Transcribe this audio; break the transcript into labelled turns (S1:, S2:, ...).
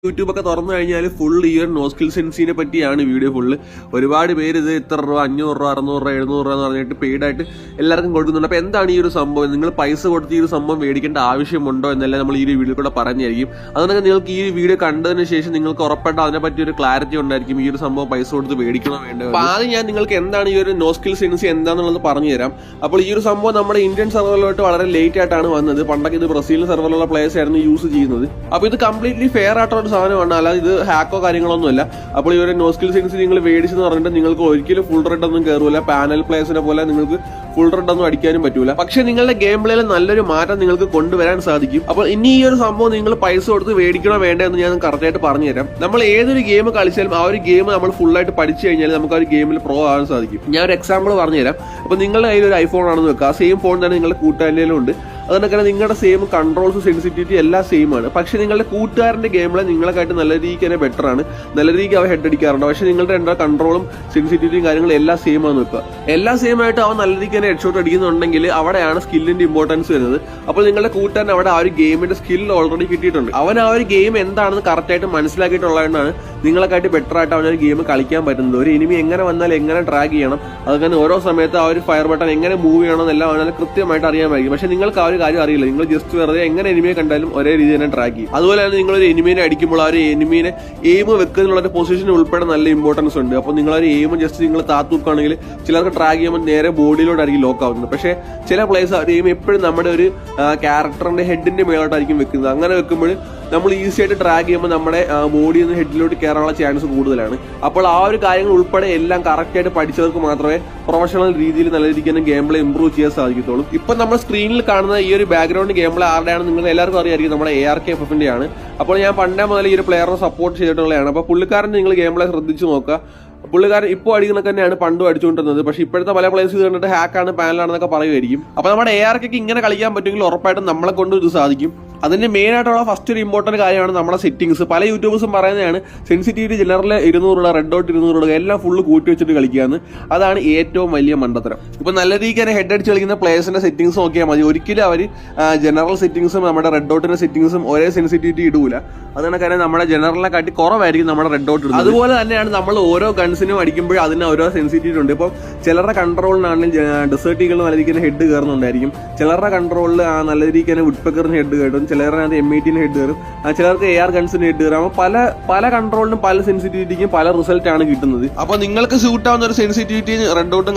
S1: YouTube ഒക്കെ തുറന്നു കഴിഞ്ഞാൽ ഫുൾ ഈ ഒരു നോ സ്കിൽ സെൻസിനെ പറ്റിയാണ് വീഡിയോ ഫുള്ള്. ഒരുപാട് പേര് ഇത് ഇത്ര രൂപ 500 രൂപ 600 രൂപ 700 രൂപ എന്ന് പറഞ്ഞിട്ട് പെയ്ഡ് ആയിട്ട് എല്ലാവർക്കും കൊടുക്കുന്നുണ്ട്. അപ്പോൾ എന്താണ് ഈ ഒരു സംഭവം, നിങ്ങൾ പൈസ കൊടുത്ത് ഈ ഒരു സംഭവം മേടിക്കേണ്ട ആവശ്യമുണ്ടോ എന്നെല്ലാം നമ്മൾ ഈ ഒരു വീഡിയോ കൂടെ പറഞ്ഞായിരിക്കും. അതുകൊണ്ട് നിങ്ങൾക്ക് ഈ വീഡിയോ കണ്ടതിന് ശേഷം നിങ്ങൾക്ക് ഉറപ്പായിട്ട് അതിനെപ്പറ്റി ഒരു ക്ലാരിറ്റി ഉണ്ടായിരിക്കും ഈ ഒരു സംഭവം പൈസ കൊടുത്ത് മേടിക്കണോ വേണ്ടത്. അപ്പോൾ ആദ്യം ഞാൻ നിങ്ങൾക്ക് എന്താണ് ഈ ഒരു നോ സ്കിൽ സെൻസി എന്താണെന്നുള്ളത് പറഞ്ഞു തരാം. അപ്പോൾ ഈ ഒരു സംഭവം നമ്മുടെ ഇന്ത്യൻ സെർവറിലോട്ട് വളരെ ലേറ്റ് ആയിട്ടാണ് വന്നത്. പണ്ടൊക്കെ ഇത് ബ്രസീൽ സെർവറിലുള്ള പ്ലേയേഴ്സ് ആയിരുന്നു യൂസ് ചെയ്യുന്നത്. അപ്പോൾ ഇത് കംപ്ലീറ്റ്ലി ഫെയർ ആയിട്ടുള്ള ഒരു സാധനമാണ്, അല്ലാതെ ഇത് ഹാക്കോ കാര്യങ്ങളൊന്നുമല്ല. അപ്പോൾ ഈ ഒരു നോ സ്കിൽ സെൻസ് നിങ്ങൾ മേടിച്ചെന്ന് പറഞ്ഞിട്ട് നിങ്ങൾക്ക് ഒരിക്കലും ഫുൾ റെഡ് ഒന്നും കയറൂല. പാനൽ പ്ലേയേഴ്സിനെ പോലെ നിങ്ങൾക്ക് ഫുൾ റെഡ് ഒന്നും അടിക്കാനും പറ്റൂല. പക്ഷെ നിങ്ങളുടെ ഗെയിം പ്ലേയിൽ നല്ലൊരു മാറ്റം നിങ്ങൾക്ക് കൊണ്ടുവരാൻ സാധിക്കും. അപ്പോൾ ഇനി ഈ ഒരു സംഭവം നിങ്ങൾ പൈസ കൊടുത്ത് മേടിക്കണോ വേണ്ടോ എന്ന് ഞാൻ കറക്റ്റായിട്ട് പറഞ്ഞുതരാം. നമ്മൾ ഏതൊരു ഗെയിം കളിച്ചാലും ആ ഒരു ഗെയിം നമ്മൾ ഫുൾ ആയിട്ട് പഠിച്ചു കഴിഞ്ഞാൽ നമുക്ക് ആ ഒരു ഗെയിമിൽ പ്രോ ആവാൻ സാധിക്കും. ഞാൻ ഒരു എക്സാമ്പിൾ പറഞ്ഞുതരാം. അപ്പോൾ നിങ്ങളുടെ കയ്യിൽ ഒരു ഐഫോൺ ആണെന്ന് വെക്കുക, ആ സെയിം ഫോൺ തന്നെ നിങ്ങളുടെ കൂട്ടുകാരിലും ഉണ്ട്. അതുകൊണ്ടൊക്കെ നിങ്ങളുടെ സെയിം കൺട്രോൾസ് സെൻസിറ്റിവിറ്റി എല്ലാം സെയിം ആണ്. പക്ഷെ നിങ്ങളുടെ കൂട്ടുകാരന്റെ ഗെയിമിൽ നിങ്ങളെക്കാട്ട് നല്ല രീതിക്ക് തന്നെ ബെറ്റർ ആണ്, നല്ല രീതിക്ക് അവ ഹെഡ് അടിക്കാറുണ്ട്. പക്ഷെ നിങ്ങളുടെ എന്താ കൺട്രോളും സെൻസിറ്റിവിറ്റിയും കാര്യങ്ങളും എല്ലാം സെയിം ആണെന്ന് വെക്കുക. എല്ലാം സെയിം ആയിട്ട് അവൻ നല്ല രീതിക്ക് തന്നെ ഹെഡ് ഷോട്ട് അടിക്കുന്നുണ്ടെങ്കിൽ അവിടെയാണ് സ്കില്ലിന്റെ ഇമ്പോർട്ടൻസ് വരുന്നത്. അപ്പോൾ നിങ്ങളുടെ കൂട്ടുകാരൻ അവിടെ ആ ഒരു ഗെയിമിന്റെ സ്കിൽ ഓൾറെഡി കിട്ടിയിട്ടുണ്ട്. അവൻ ആ ഒരു ഗെയിം എന്താണെന്ന് കറക്റ്റ് ആയിട്ട് മനസ്സിലാക്കിയിട്ടുള്ളതുകൊണ്ടാണ് നിങ്ങളെക്കാട്ടി ബെറ്റർ ആയിട്ട് അവനൊരു ഗെയിം കളിക്കാൻ പറ്റുന്നത്. ഒരു എനിമി എങ്ങനെ വന്നാൽ എങ്ങനെ ട്രാക്ക് ചെയ്യണം, അതുപോലെ ഓരോ സമയത്ത് ആ ഒരു ഫയർ ബട്ടൺ എങ്ങനെ മൂവ് ചെയ്യണം എന്നെല്ലാം അവനെ കൃത്യമായിട്ട് അറിയാമായിരിക്കും. പക്ഷെ നിങ്ങൾക്ക് ആ ഒരു കാര്യം അറിയില്ല. നിങ്ങൾ ജസ്റ്റ് വെറുതെ എങ്ങനെ എനിമിയെ കണ്ടാലും ഒരേ രീതി തന്നെ ട്രാക്ക് ചെയ്യും. അതുപോലെ തന്നെ നിങ്ങളൊരു എനിമീനെ അടിക്കുമ്പോൾ ആ ഒരു എനിമീനെ എയിം വെക്കുന്നതിനുള്ള ഒരു പൊസിഷൻ ഉൾപ്പെടെ നല്ല ഇമ്പോർട്ടൻസ് ഉണ്ട്. അപ്പോൾ നിങ്ങളൊരു എയിം ജസ്റ്റ് നിങ്ങൾ താത്തൂക്കുകയാണെങ്കിൽ ചിലർക്ക് ട്രാക്ക് ചെയ്യുമ്പോൾ നേരെ ബോഡിയിലോട്ടായിരിക്കും ലോക്ക് ആവുന്നത്. പക്ഷേ ചില പ്ലേയേഴ്സ് ആ എയിം എപ്പോഴും നമ്മുടെ ഒരു ക്യാരക്ടറിന്റെ ഹെഡിന്റെ മേലോട്ടായിരിക്കും വെക്കുന്നത്. അങ്ങനെ വെക്കുമ്പോൾ നമ്മൾ ഈസി ആയിട്ട് ട്രാക്ക് ചെയ്യുമ്പോൾ നമ്മുടെ ബോഡിയിൽ നിന്ന് ഹെഡിലോട്ട് കയറാനുള്ള ചാൻസ് കൂടുതലാണ്. അപ്പോൾ ആ ഒരു കാര്യങ്ങൾ ഉൾപ്പെടെ എല്ലാം കറക്റ്റ് ആയിട്ട് പഠിച്ചവർക്ക് മാത്രമേ പ്രൊഫഷണൽ രീതിയിൽ നല്ല രീതിക്ക് തന്നെ ഗെയിം പ്ലേ ഇംപ്രൂവ് ചെയ്യാൻ സാധിക്കത്തുള്ളൂ. ഇപ്പൊ നമ്മൾ സ്ക്രീനിൽ കാണുന്ന ഈ ഒരു ബാക്ക്ഗ്രൗണ്ട് ഗെയിം പ്ലേ ആരുടെയാണ് നിങ്ങൾ എല്ലാവർക്കും അറിയായിരിക്കും, നമ്മുടെ ARKFF ആണ്. അപ്പോൾ ഞാൻ പണ്ടേ മുതൽ ഈ ഒരു പ്ലെയറിനെ സപ്പോർട്ട് ചെയ്തിട്ടുള്ളതാണ്. അപ്പോൾ പുള്ളിക്കാരൻ നിങ്ങൾ ഗെയിം പ്ലേ ശ്രദ്ധിച്ചു നോക്കുക. പുള്ളിക്കാരൻ ഇപ്പോൾ അടിക്കുന്നൊക്കെ തന്നെയാണ് പണ്ടും അടിച്ചുകൊണ്ടിരുന്നത്. പക്ഷെ ഇപ്പോഴത്തെ പല പ്ലേയേഴ്സ് കണ്ടിട്ട് ഹാക്കാണ് പാനലാണെന്നൊക്കെ പറയുമായിരിക്കും. അപ്പോൾ നമ്മുടെ ARKക്ക് ഇങ്ങനെ കളിക്കാൻ പറ്റുമെങ്കിൽ ഉറപ്പായിട്ടും നമ്മളെ കൊണ്ട് ഇത് സാധിക്കും. അതിന്റെ മെയിൻ ആയിട്ടുള്ള ഫസ്റ്റ് ഒരു ഇമ്പോർട്ടന്റ് കാര്യമാണ് നമ്മുടെ സെറ്റിംഗ്സ്. പല യൂട്യൂബേഴ്സും പറയുന്നതാണ് സെൻസിറ്റിവിറ്റി ജനറൽ 200 റെഡ് ഡോട്ട് 200 എല്ലാം ഫുള്ള് കൂട്ടി വെച്ചിട്ട് കളിക്കുകയെന്ന്. അതാണ് ഏറ്റവും വലിയ മണ്ടത്തരം. ഇപ്പൊ നല്ല രീതിക്ക് തന്നെ ഹെഡ് അടിച്ച് കളിക്കുന്ന പ്ലേയേഴ്സിന്റെ സെറ്റിംഗ്സ് നോക്കിയാൽ മതി. ഒരിക്കലും അവർ ജനറൽ സെറ്റിംഗ്സും നമ്മുടെ റെഡ് ഡോട്ടിന്റെ സെറ്റിംഗ്സും ഒരേ സെൻസിറ്റിവിറ്റി ഇടൂല. അതുകൊണ്ട് കാര്യം നമ്മുടെ ജനറലിനെ കാട്ടി കുറവായിരിക്കും നമ്മുടെ റെഡ് ഡോട്ട് ഇടുന്നത്. അതുപോലെ തന്നെയാണ് നമ്മൾ ഓരോ ഗൺസിനും അടിക്കുമ്പോഴും അതിന് ഓരോ സെൻസിറ്റിവിറ്റി ഉണ്ട്. ഇപ്പം ചിലരുടെ കൺട്രോളിനാണെങ്കിൽ ഡെസേർട്ട് ഈഗിൾ നല്ല രീതിക്ക് ഹെഡ് കയറുന്നുണ്ടായിരിക്കും, ചിലരുടെ കൺട്രോളിൽ നല്ല രീതിക്ക് തന്നെ വുഡ്പെക്കറിന് ഹെഡ് കയറും, ചിലരുടെ M18 ഹെഡ് കയറും, ചിലർക്ക് AR ഗൺസിന് ഹെഡ് കയറും. അപ്പോൾ പല കൺട്രോളിനും പല സെൻസിറ്റിവിറ്റിക്കും പല റിസൾട്ട് ആണ് കിട്ടുന്നത്. അപ്പോൾ നിങ്ങൾക്ക് സ്യൂട്ട് ആവുന്ന ഒരു സെൻസിറ്റിവിറ്റി റെഡ് ഡോട്ടും